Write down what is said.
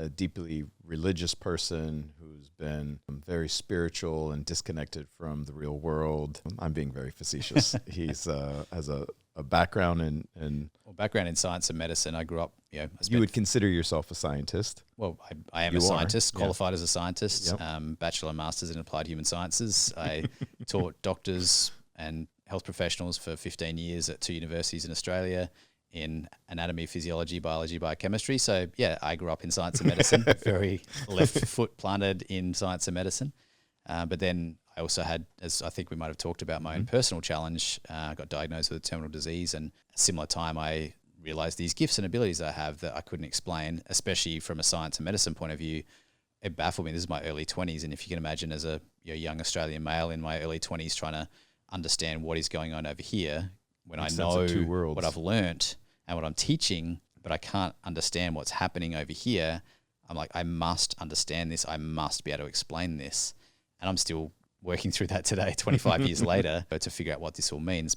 a deeply religious person who's been very spiritual and disconnected from the real world. I'm being very facetious. He's has a background in background in science and medicine. I grew up, you would consider yourself a scientist? Well, I am a scientist, qualified as a scientist, bachelor and master's in applied human sciences. I taught doctors and health professionals for 15 years at 2 universities in Australia in anatomy, physiology, biology, biochemistry. So yeah, I grew up in science and medicine, very left foot planted in science and medicine. But then I also had, as I think we might have talked about, my own personal challenge. I got diagnosed with a terminal disease, and a similar time I realized these gifts and abilities I have that I couldn't explain, especially from a science and medicine point of view. It baffled me. This is my early 20s. And if you can imagine as a young Australian male in my early 20s trying to understand what is going on over here, when I know what I've learnt and what I'm teaching, but I can't understand what's happening over here, I'm like, I must understand this. I must be able to explain this. And I'm still working through that today, 25 years later, to figure out what this all means.